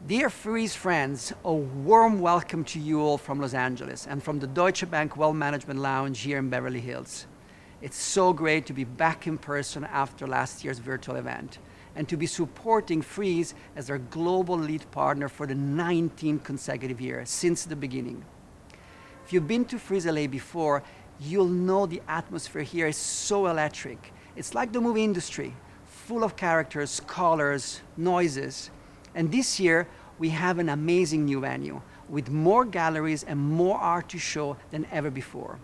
Dear Frieze friends, a warm welcome to you all from Los Angeles and from the Deutsche Bank Wealth Management Lounge here in Beverly Hills. It's so great to be back in person after last year's virtual event and to be supporting Frieze as our global lead partner for the 19th consecutive year since the beginning. If you've been to Frieze LA before, you'll know the atmosphere here is so electric. It's like the movie industry, full of characters, colors, noises. And this year, we have an amazing new venue with more galleries and more art to show than ever before.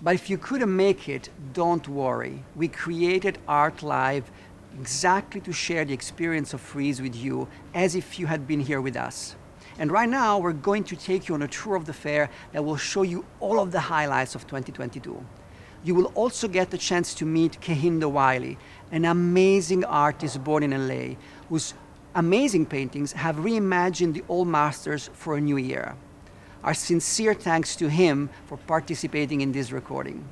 But if you couldn't make it, don't worry. We created Art Live exactly to share the experience of Frieze with you as if you had been here with us. And right now, we're going to take you on a tour of the fair that will show you all of the highlights of 2022. You will also get the chance to meet Kehinde Wiley, an amazing artist born in LA, whose amazing paintings have reimagined the old masters for a new era. Our sincere thanks to him for participating in this recording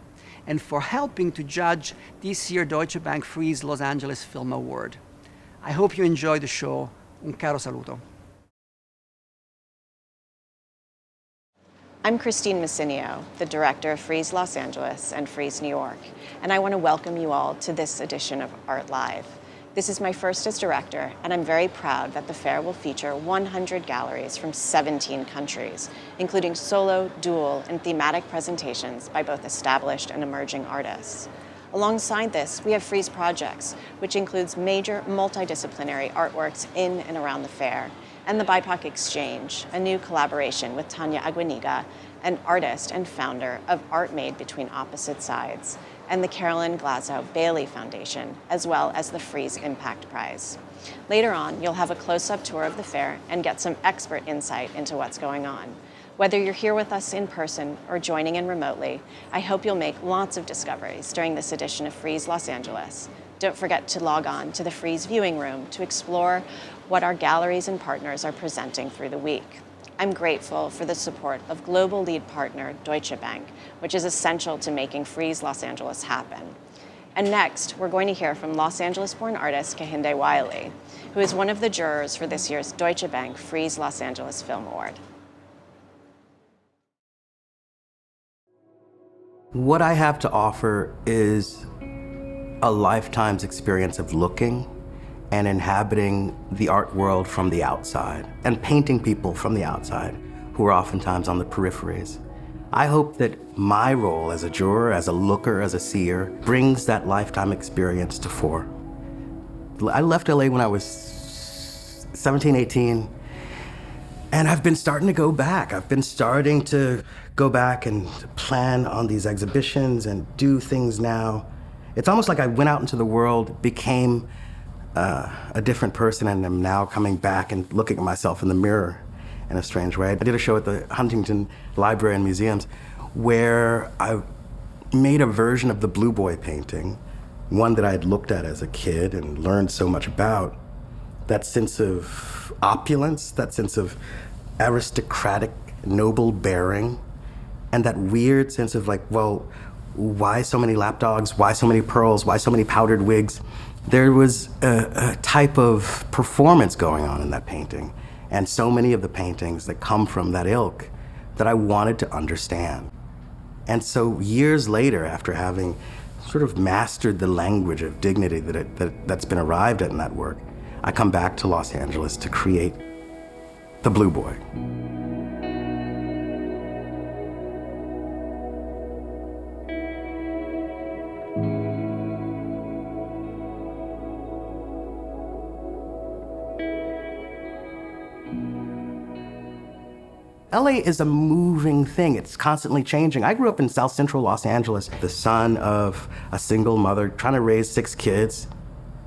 and for helping to judge this year's Deutsche Bank Frieze Los Angeles Film Award. I hope you enjoy the show. Un caro saluto. I'm Christine Messinio, the director of Frieze Los Angeles and Frieze New York, and I want to welcome you all to this edition of Art Live. This is my first as director, and I'm very proud that the fair will feature 100 galleries from 17 countries, including solo, dual, and thematic presentations by both established and emerging artists. Alongside this, we have Frieze Projects, which includes major multidisciplinary artworks in and around the fair, and the BIPOC Exchange, a new collaboration with Tanya Aguiniga, an artist and founder of Art Made Between Opposite Sides, and the Carolyn Glasgow Bailey Foundation, as well as the Frieze Impact Prize. Later on, you'll have a close-up tour of the fair and get some expert insight into what's going on. Whether you're here with us in person or joining in remotely, I hope you'll make lots of discoveries during this edition of Frieze Los Angeles. Don't forget to log on to the Frieze Viewing Room to explore what our galleries and partners are presenting through the week. I'm grateful for the support of global lead partner Deutsche Bank, which is essential to making Frieze Los Angeles happen. And next, we're going to hear from Los Angeles-born artist Kehinde Wiley, who is one of the jurors for this year's Deutsche Bank Frieze Los Angeles Film Award. What I have to offer is a lifetime's experience of looking and inhabiting the art world from the outside and painting people from the outside who are oftentimes on the peripheries. I hope that my role as a juror, as a looker, as a seer, brings that lifetime experience to fore. I left LA when I was 17, 18, and I've been starting to go back. I've been starting to go back and plan on these exhibitions and do things now. It's almost like I went out into the world, became a different person, and am now coming back and looking at myself in the mirror in a strange way. I did a show at the Huntington Library and Museums where I made a version of the Blue Boy painting, one that I had looked at as a kid and learned so much about. That sense of opulence, that sense of aristocratic, noble bearing, and that weird sense of like, well, why so many lapdogs? Why so many pearls? Why so many powdered wigs? There was a type of performance going on in that painting, and so many of the paintings that come from that ilk that I wanted to understand. And so years later, after having sort of mastered the language of dignity that's been arrived at in that work, I come back to Los Angeles to create the Blue Boy. LA is a moving thing. It's constantly changing. I grew up in South Central Los Angeles, the son of a single mother trying to raise 6 kids.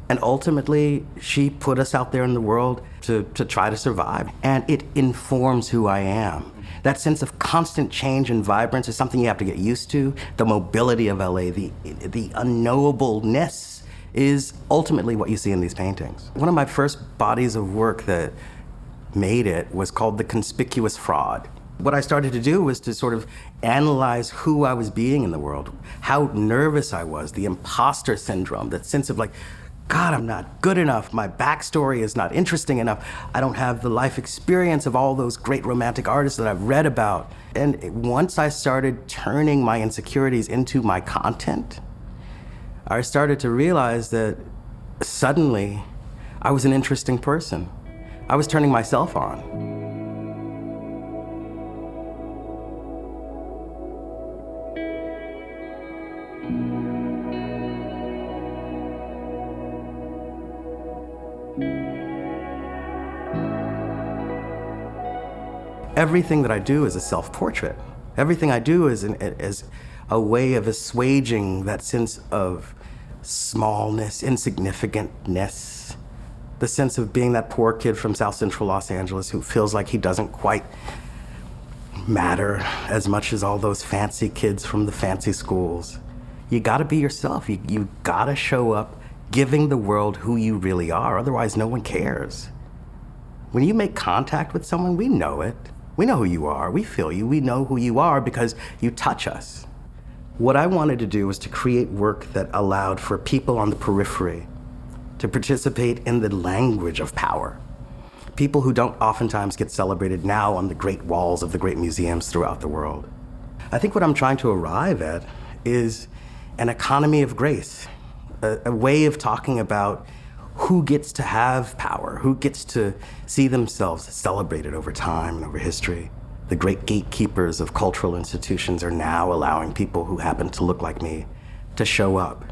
And ultimately, she put us out there in the world to try to survive. And it informs who I am. That sense of constant change and vibrance is something you have to get used to. The mobility of LA, the unknowableness is ultimately what you see in these paintings. One of my first bodies of work that made it was called The Conspicuous Fraud. What I started to do was to sort of analyze who I was being in the world, how nervous I was, the imposter syndrome, that sense of like, God, I'm not good enough. My backstory is not interesting enough. I don't have the life experience of all those great romantic artists that I've read about. And once I started turning my insecurities into my content, I started to realize that suddenly I was an interesting person. I was turning myself on. Everything that I do is a self-portrait. Everything I do is a way of assuaging that sense of smallness, insignificantness, the sense of being that poor kid from South Central Los Angeles who feels like he doesn't quite matter as much as all those fancy kids from the fancy schools. You gotta be yourself. You gotta show up giving the world who you really are, otherwise no one cares. When you make contact with someone, we know it. We know who you are, we feel you, we know who you are because you touch us. What I wanted to do was to create work that allowed for people on the periphery to participate in the language of power. People who don't oftentimes get celebrated now on the great walls of the great museums throughout the world. I think what I'm trying to arrive at is an economy of grace, a way of talking about who gets to have power, who gets to see themselves celebrated over time and over history. The great gatekeepers of cultural institutions are now allowing people who happen to look like me to show up.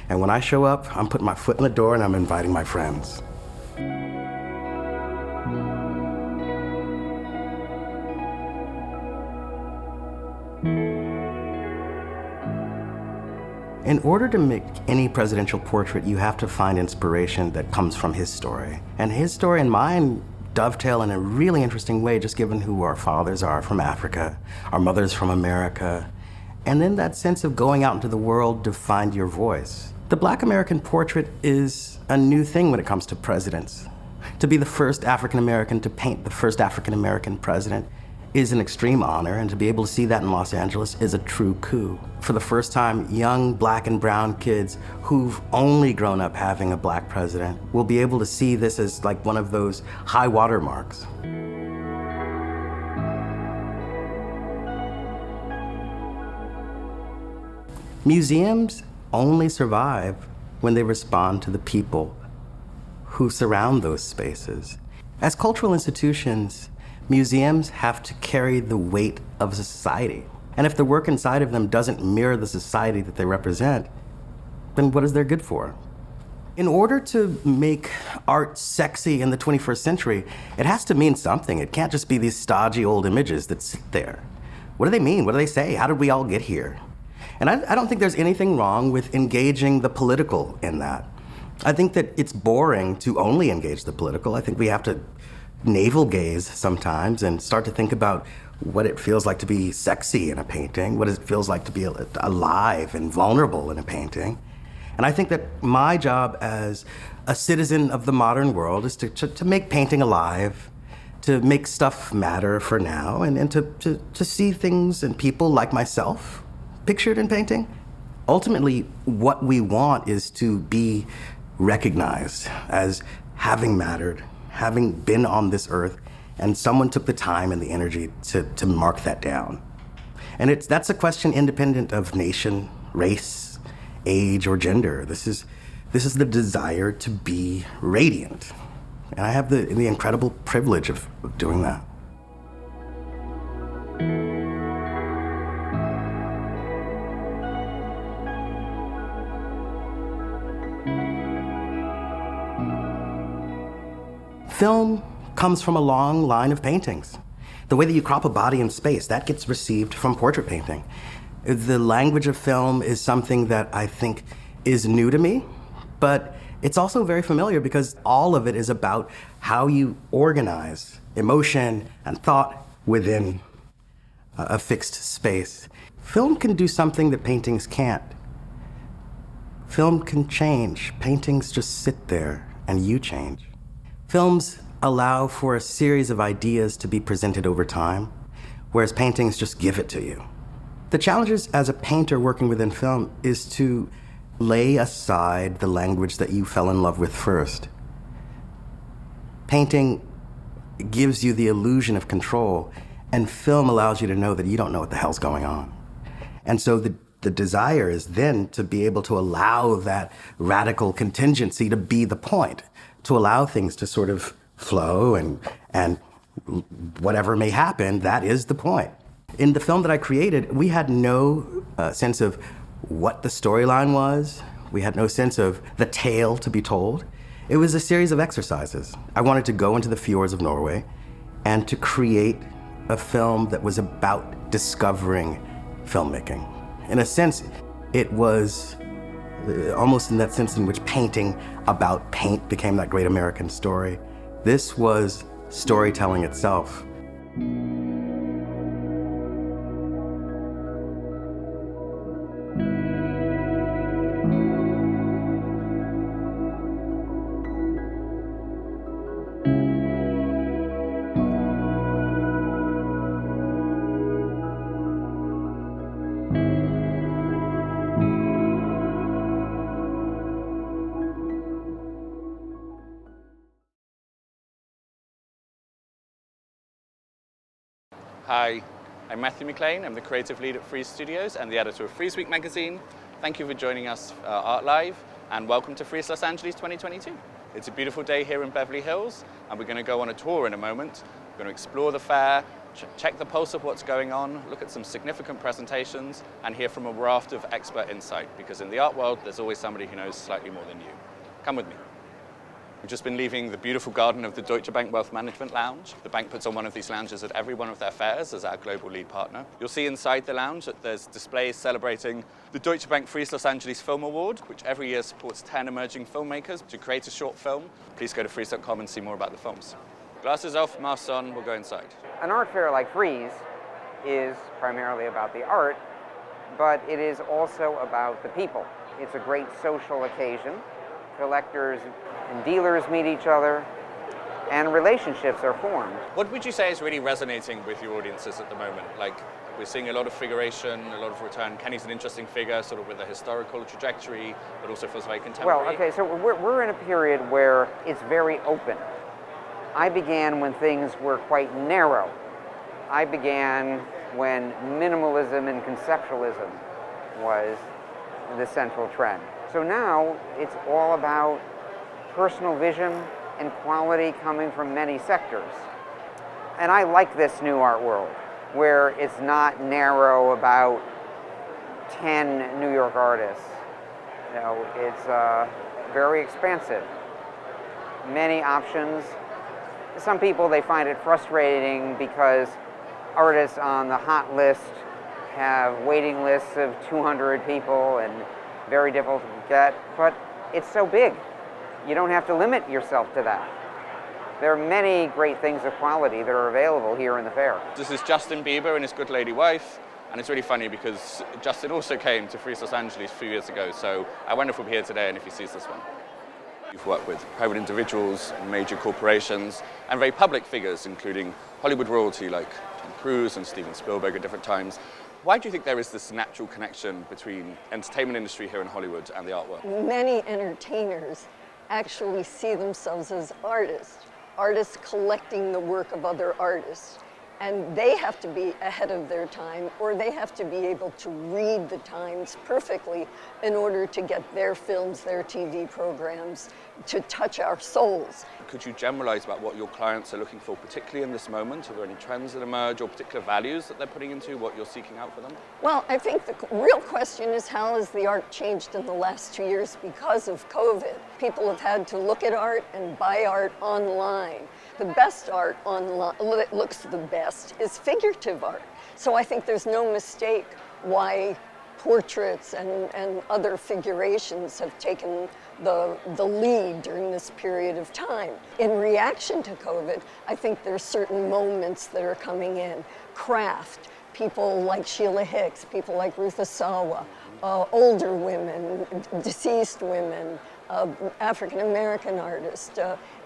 And when I show up, I'm putting my foot in the door and I'm inviting my friends. In order to make any presidential portrait, you have to find inspiration that comes from his story. And his story and mine dovetail in a really interesting way, just given who our fathers are from Africa, our mothers from America, and then that sense of going out into the world to find your voice. The Black American portrait is a new thing when it comes to presidents. To be the first African American to paint the first African American president is an extreme honor, and to be able to see that in Los Angeles is a true coup. For the first time, young black and brown kids who've only grown up having a black president will be able to see this as like one of those high water marks. Museums only survive when they respond to the people who surround those spaces. As cultural institutions, museums have to carry the weight of a society. And if the work inside of them doesn't mirror the society that they represent, then what is there good for? In order to make art sexy in the 21st century, it has to mean something. It can't just be these stodgy old images that sit there. What do they mean? What do they say? How did we all get here? And I don't think there's anything wrong with engaging the political in that. I think that it's boring to only engage the political. I think we have to navel gaze sometimes and start to think about what it feels like to be sexy in a painting, what it feels like to be alive and vulnerable in a painting. And I think that my job as a citizen of the modern world is to make painting alive, to make stuff matter for now, and to see things and people like myself pictured in painting. Ultimately, what we want is to be recognized as having mattered, having been on this earth, and someone took the time and the energy to mark that down. And that's a question independent of nation, race, age, or gender. This is the desire to be radiant. And I have the incredible privilege of doing that. Film comes from a long line of paintings. The way that you crop a body in space, that gets received from portrait painting. The language of film is something that I think is new to me, but it's also very familiar because all of it is about how you organize emotion and thought within a fixed space. Film can do something that paintings can't. Film can change. Paintings just sit there and you change. Films allow for a series of ideas to be presented over time, whereas paintings just give it to you. The challenges as a painter working within film is to lay aside the language that you fell in love with first. Painting gives you the illusion of control, and film allows you to know that you don't know what the hell's going on. And so the desire is then to be able to allow that radical contingency to be the point, to allow things to sort of flow and whatever may happen, that is the point. In the film that I created, we had no sense of what the storyline was. We had no sense of the tale to be told. It was a series of exercises. I wanted to go into the fjords of Norway and to create a film that was about discovering filmmaking. In a sense, it was almost in that sense in which painting about paint became that great American story. This was storytelling itself. Hi, I'm McLean. I'm the creative lead at Frieze Studios and the editor of Frieze Week magazine. Thank you for joining us for Art Live, and welcome to Frieze Los Angeles 2022. It's a beautiful day here in Beverly Hills, and we're going to go on a tour in a moment. We're going to explore the fair, check the pulse of what's going on, look at some significant presentations, and hear from a raft of expert insight, because in the art world, there's always somebody who knows slightly more than you. Come with me. We've just been leaving the beautiful garden of the Deutsche Bank Wealth Management Lounge. The bank puts on one of these lounges at every one of their fairs as our global lead partner. You'll see inside the lounge that there's displays celebrating the Deutsche Bank Frieze Los Angeles Film Award, which every year supports 10 emerging filmmakers to create a short film. Please go to frieze.com and see more about the films. Glasses off, masks on, we'll go inside. An art fair like Frieze is primarily about the art, but it is also about the people. It's a great social occasion. Collectors and dealers meet each other, and relationships are formed. What would you say is really resonating with your audiences at the moment? Like, we're seeing a lot of figuration, a lot of return. Kenny's an interesting figure, sort of with a historical trajectory, but also feels very contemporary. Well, okay, so we're in a period where it's very open. I began when things were quite narrow. I began when minimalism and conceptualism was the central trend. So now it's all about personal vision and quality coming from many sectors. And I like this new art world, where it's not narrow about 10 New York artists. You know, it's very expansive. Many options. Some people, they find it frustrating because artists on the hot list have waiting lists of 200 people and very difficult to get, but it's so big. You don't have to limit yourself to that. There are many great things of quality that are available here in the fair. This is Justin Bieber and his good lady wife, and it's really funny because Justin also came to Frieze Los Angeles a few years ago, so I wonder if we'll be here today and if he sees this one. You've worked with private individuals, major corporations, and very public figures, including Hollywood royalty like Tom Cruise and Steven Spielberg at different times. Why do you think there is this natural connection between entertainment industry here in Hollywood and the art world? Many entertainers actually see themselves as artists collecting the work of other artists. And they have to be ahead of their time, or they have to be able to read the times perfectly in order to get their films, their TV programs, to touch our souls. Could you generalize about what your clients are looking for, particularly in this moment? Are there any trends that emerge or particular values that they're putting into what you're seeking out for them? Well, I think the real question is, how has the art changed in the last 2 years because of COVID? People have had to look at art and buy art online. The best art online, that looks the best, is figurative art. So I think there's no mistake why portraits and other figurations have taken the lead during this period of time. In reaction to COVID, I think there's certain moments that are coming in. Craft, people like Sheila Hicks, people like Ruth Asawa, older women, deceased women, African American artist.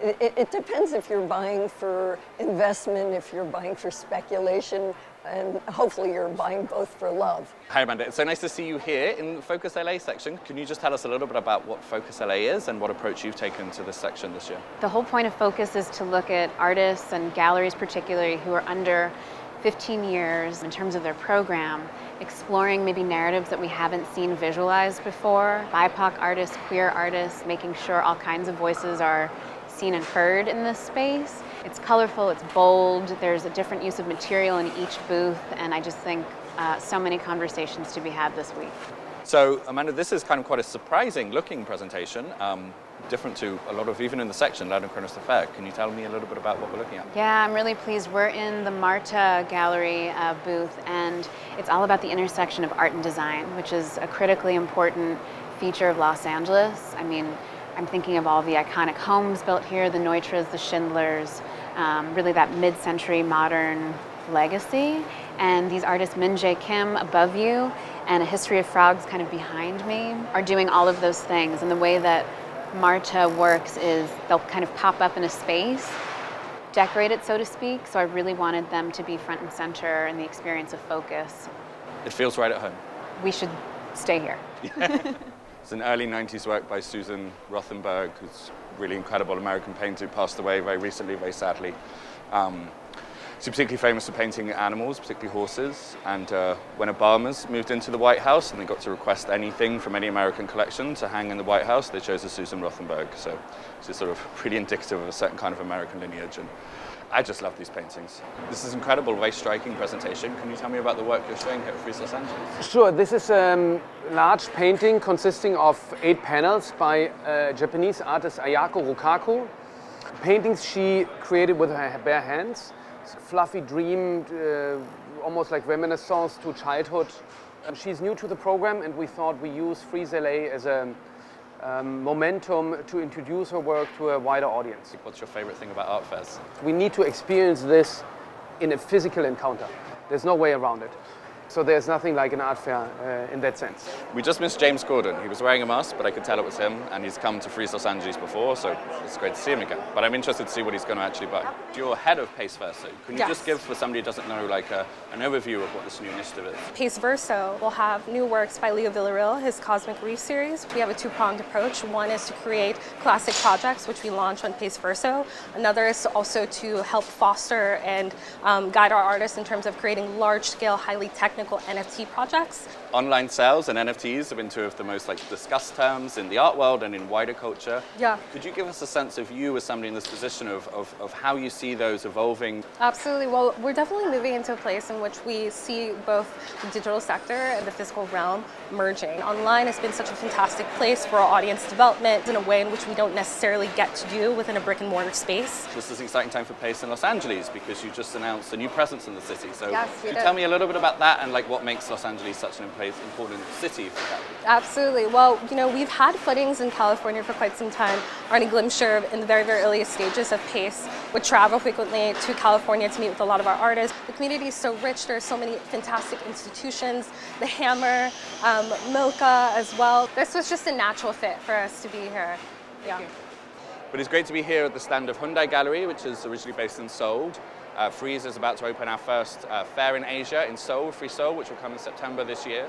It depends if you're buying for investment, if you're buying for speculation, and hopefully you're buying both for love. Hi Amanda, it's so nice to see you here in the Focus LA section. Can you just tell us a little bit about what Focus LA is and what approach you've taken to this section this year? The whole point of Focus is to look at artists and galleries particularly who are under 15 years in terms of their program, exploring maybe narratives that we haven't seen visualized before, BIPOC artists, queer artists, making sure all kinds of voices are seen and heard in this space. It's colorful, it's bold, there's a different use of material in each booth, and I just think so many conversations to be had this week. So Amanda, this is kind of quite a surprising looking presentation, different to a lot of, even in the section, Loud and Chronos the Fair. Can you tell me a little bit about what we're looking at? Yeah, I'm really pleased. We're in the Marta Gallery booth, and it's all about the intersection of art and design, which is a critically important feature of Los Angeles. I mean, I'm thinking of all the iconic homes built here, the Neutras, the Schindlers, really that mid-century modern legacy. And these artists, Min Jae Kim above you and A History of Frogs kind of behind me, are doing all of those things. And the way that Marta works is they'll kind of pop up in a space, decorate it, so to speak. So I really wanted them to be front and center in the experience of Focus. It feels right at home. We should stay here. It's an early 90s work by Susan Rothenberg, who's a really incredible American painter who passed away very recently, very sadly. She's particularly famous for painting animals, particularly horses. And when Obamas moved into the White House and they got to request anything from any American collection to hang in the White House, they chose a Susan Rothenberg. So she's sort of pretty indicative of a certain kind of American lineage. And I just love these paintings. This is an incredible, very striking presentation. Can you tell me about the work you're showing here at Frieze Los Angeles? Sure, this is a large painting consisting of 8 panels by Japanese artist Ayako Rukaku. Paintings she created with her bare hands. It's a fluffy dream, almost like reminiscence to childhood. She's new to the program, and we thought we use Frieze LA as a momentum to introduce her work to a wider audience. What's your favorite thing about art fairs? We need to experience this in a physical encounter. There's no way around it. So there's nothing like an art fair in that sense. We just missed James Gordon. He was wearing a mask, but I could tell it was him, and he's come to Frieze Los Angeles before, so it's great to see him again. But I'm interested to see what he's going to actually buy. You're head of Pace Verso. Can you just give, for somebody who doesn't know, like an overview of what this new initiative is? Pace Verso will have new works by Leo Villarreal, his Cosmic Reef series. We have a 2-pronged approach. One is to create classic projects, which we launch on Pace Verso. Another is also to help foster and guide our artists in terms of creating large-scale, highly technical NFT projects. Online sales and NFTs have been two of the most discussed terms in the art world and in wider culture. Yeah. Could you give us a sense of you as somebody in this position of how you see those evolving? Absolutely. Well, we're definitely moving into a place in which we see both the digital sector and the physical realm merging. Online has been such a fantastic place for our audience development in a way in which we don't necessarily get to do within a brick and mortar space. This is an exciting time for Pace in Los Angeles because you just announced a new presence in the city. So yes, could you tell me a little bit about that and what makes Los Angeles such an important city for that? Absolutely. Well, we've had footings in California for quite some time. Arnie Glimsher, in the very, very earliest stages of Pace, would travel frequently to California to meet with a lot of our artists. The community is so rich. There are so many fantastic institutions. The Hammer, Milka as well. This was just a natural fit for us to be here. Yeah. But it's great to be here at the stand of Hyundai Gallery, which is originally based in Seoul. Frieze is about to open our first fair in Asia in Seoul, Free Seoul, which will come in September this year.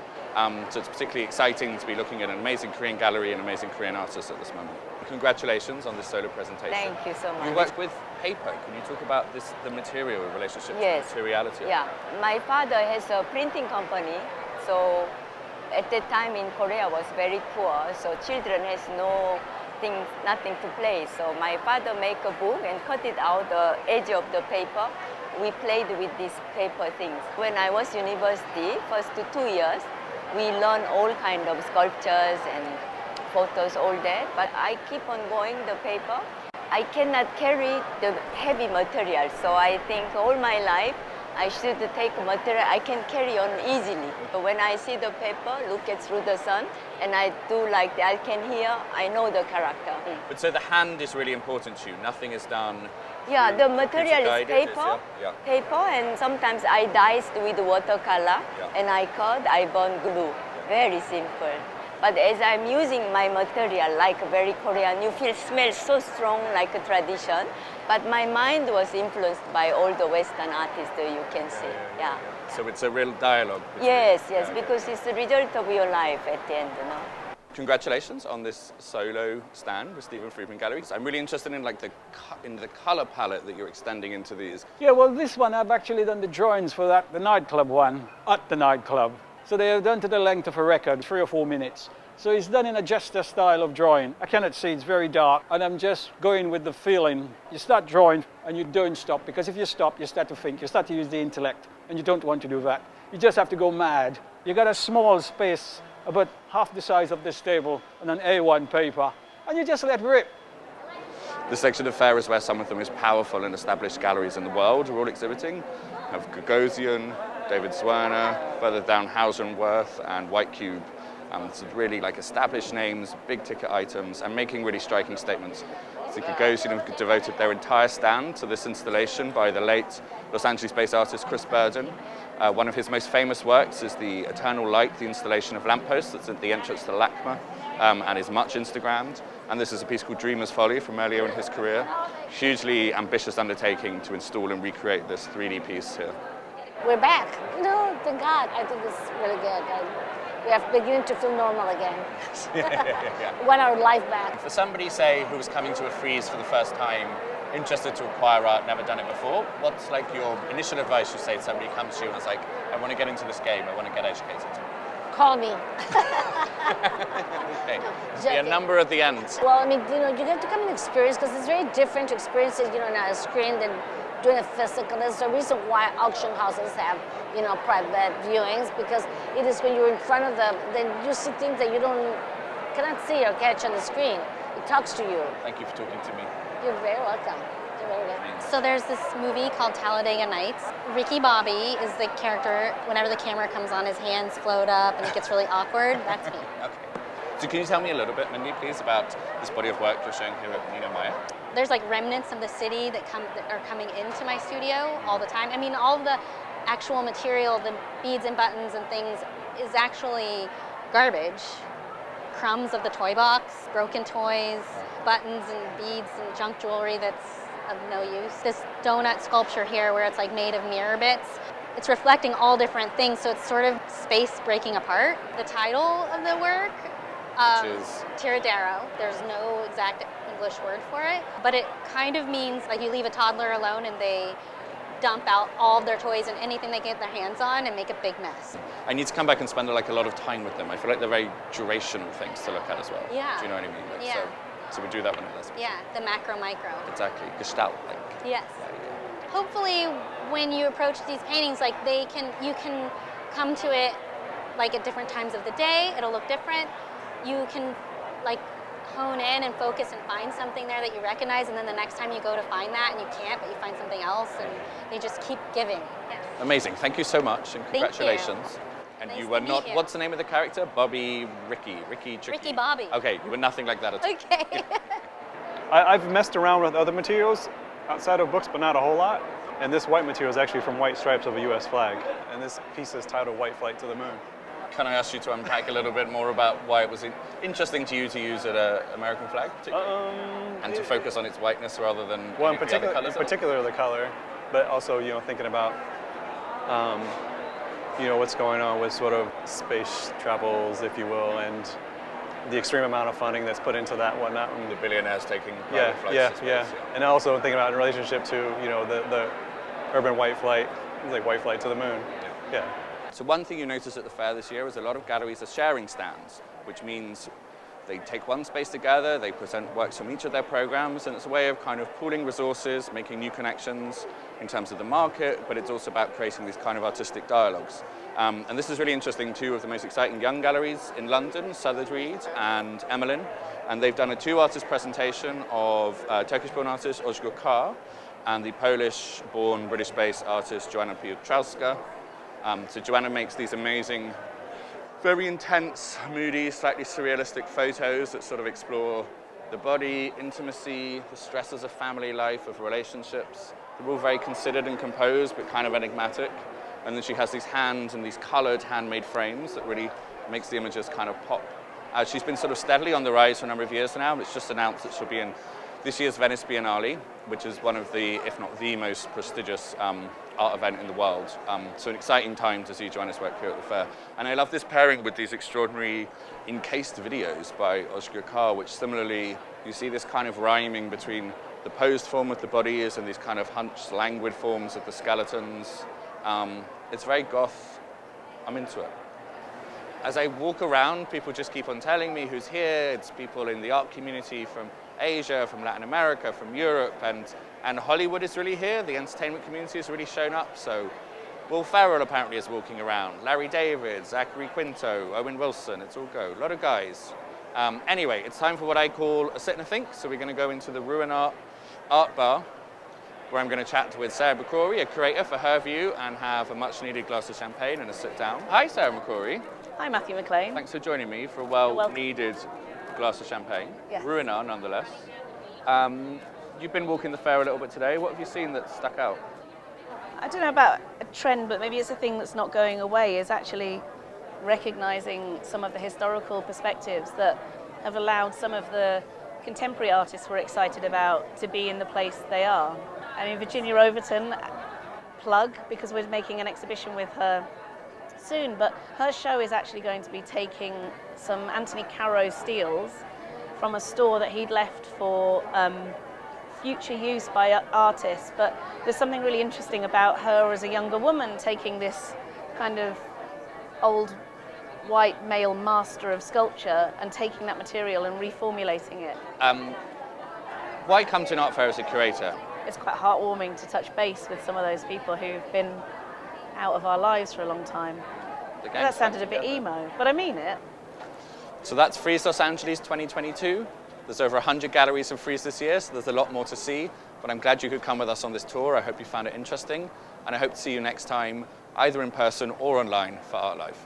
So it's particularly exciting to be looking at an amazing Korean gallery and amazing Korean artists at this moment. Congratulations on this solo presentation. Thank you so much. You work with paper. Can you talk about the material relationship to materiality? Yeah, my father has a printing company, so at that time in Korea was very poor, so children has nothing to play. So my father make a book and cut it out the edge of the paper. We played with these paper things. When I was university, first 2 years, we learned all kind of sculptures and photos, all that. But I keep on going the paper. I cannot carry the heavy material, so I think all my life I should take material I can carry on easily. But when I see the paper, look at through the sun, and I do like that, I can hear, I know the character. But so the hand is really important to you. Nothing is done. Yeah, the material is paper, paper, and sometimes I dye with watercolor, and I cut, I burn glue. Very simple. But as I'm using my material like very Korean, you feel smell so strong like a tradition. But my mind was influenced by all the Western artists that you can see. Yeah. So it's a real dialogue. Yes, yes, because it's the result of your life at the end, you know. Congratulations on this solo stand with Stephen Friedman Galleries. I'm really interested in the color palette that you're extending into these. Yeah, well, this one I've actually done the drawings for the nightclub one at the nightclub. So they are done to the length of a record, 3 or 4 minutes. So it's done in a gesture style of drawing. I cannot see, it's very dark, and I'm just going with the feeling. You start drawing and you don't stop, because if you stop, you start to think, you start to use the intellect, and you don't want to do that. You just have to go mad. You got a small space, about half the size of this table, and an A1 paper, and you just let rip. This section of fair is where some of the most powerful and established galleries in the world are all exhibiting. You have Gagosian, David Zwerner, further down Hauser and Wirth, and White Cube. It's really established names, big ticket items, and making really striking statements. So Gagosian have devoted their entire stand to this installation by the late Los Angeles-based artist Chris Burden. One of his most famous works is the Eternal Light, the installation of lampposts that's at the entrance to LACMA, and is much Instagrammed. And this is a piece called Dreamer's Folly from earlier in his career. Hugely ambitious undertaking to install and recreate this 3D piece here. We're back. No, thank God. I think it's really good. We are beginning to feel normal again. Yeah. Want our life back. For somebody, say, who was coming to a Frieze for the first time, interested to acquire art, never done it before, what's your initial advice you say to somebody who comes to you and is like, I want to get into this game, I want to get educated? Call me. Okay. There'll be a number at the end. Well, I mean, you get to come and experience, because it's very different to experience it, on a screen than doing it physical. There's a reason why auction houses have, private viewings, because it is when you're in front of them, then you see things that you cannot see or catch on the screen. It talks to you. Thank you for talking to me. You're very welcome. You're very welcome. So there's this movie called Talladega Nights. Ricky Bobby is the character. Whenever the camera comes on, his hands float up and it gets really awkward. That's me. Okay. So can you tell me a little bit, Mindy, please, about this body of work you're showing here at Nina Meyer? There's remnants of the city that are coming into my studio all the time. I mean, all of the actual material, the beads and buttons and things, is actually garbage. Crumbs of the toy box, broken toys, buttons and beads and junk jewelry that's of no use. This donut sculpture here where it's made of mirror bits, it's reflecting all different things, so it's sort of space breaking apart. The title of the work, which is? Tiradero. There's no exact English word for it, but it kind of means you leave a toddler alone and they dump out all of their toys and anything they get their hands on and make a big mess. I need to come back and spend a lot of time with them. I feel like they're very durational things to look at as well. Yeah. Do you know what I mean? Yeah. So we do that one at less. Yeah, the macro micro. Exactly. Gestalt. Yes. Hopefully, when you approach these paintings, you can come to it at different times of the day. It'll look different. You can hone in and focus and find something there that you recognize, and then the next time you go to find that and you can't, but you find something else, and they just keep giving. Yeah. Amazing. Thank you so much, and congratulations. Thank you. And Nice you were to not, meet you. what's the name of the character? Bobby, Ricky Tricky. Ricky Bobby. Okay, you were nothing like that at all. Okay. I've messed around with other materials outside of books, but not a whole lot. And this white material is actually from white stripes of a US flag. And this piece is titled White Flight to the Moon. Can I ask you to unpack a little bit more about why it was interesting to you to use an American flag, particularly? And to focus on its whiteness rather than Well, any of the other colors? in particular the color, but also, thinking about, what's going on with sort of space travels, if you will, and the extreme amount of funding that's put into that, whatnot. And the billionaires taking private flights to space. Yeah. And also thinking about in relationship to, the urban white flight, it's white flight to the moon. Yeah. So one thing you notice at the fair this year is a lot of galleries are sharing stands, which means they take one space together, they present works from each of their programs, and it's a way of kind of pooling resources, making new connections in terms of the market, but it's also about creating these kind of artistic dialogues. And this is really interesting. Two of the most exciting young galleries in London, Southard Reed and Emmeline, and they've done a two-artist presentation of Turkish-born artist Ozgur Kar and the Polish-born British-based artist Joanna Piotrowska. So Joanna makes these amazing, very intense, moody, slightly surrealistic photos that sort of explore the body, intimacy, the stresses of family life, of relationships. They're all very considered and composed, but kind of enigmatic. And then she has these hands and these colored handmade frames that really makes the images kind of pop She's been sort of steadily on the rise for a number of years now, but it's just announced that she'll be in this year's Venice Biennale, which is one of the, if not the most prestigious art event in the world. So an exciting time to see Joanna's work here at the fair. And I love this pairing with these extraordinary encased videos by Özgür Kar, which similarly, you see this kind of rhyming between the posed form of the bodies and these kind of hunched, languid forms of the skeletons. It's very goth. I'm into it. As I walk around, people just keep on telling me who's here. It's people in the art community from Asia, from Latin America, from Europe, and Hollywood is really here. The entertainment community has really shown up. So Will Ferrell apparently is walking around. Larry David, Zachary Quinto, Owen Wilson, it's all go. A lot of guys. Anyway, it's time for what I call a sit and a think. So we're going to go into the Ruin Art Bar, where I'm going to chat with Sarah McCrory, a curator, for her view, and have a much needed glass of champagne and a sit down. Hi, Sarah McCrory. Hi, Matthew McLean. Thanks for joining me for a well-needed glass of champagne. Yes. Ruinar, nonetheless. You've been walking the fair a little bit today. What have you seen that stuck out? I don't know about a trend, but maybe it's a thing that's not going away, is actually recognizing some of the historical perspectives that have allowed some of the contemporary artists we're excited about to be in the place they are. I mean, Virginia Overton, plug, because we're making an exhibition with her soon, but her show is actually going to be taking some Anthony Caro steels from a store that he'd left for future use by artists. But there's something really interesting about her as a younger woman taking this kind of old white male master of sculpture and taking that material and reformulating it. Why come to an art fair as a curator? It's quite heartwarming to touch base with some of those people who've been out of our lives for a long time. That sounded a bit emo, but I mean it. So that's Frieze Los Angeles 2022. There's over 100 galleries of Frieze this year, so there's a lot more to see. But I'm glad you could come with us on this tour. I hope you found it interesting. And I hope to see you next time, either in person or online for Art Live.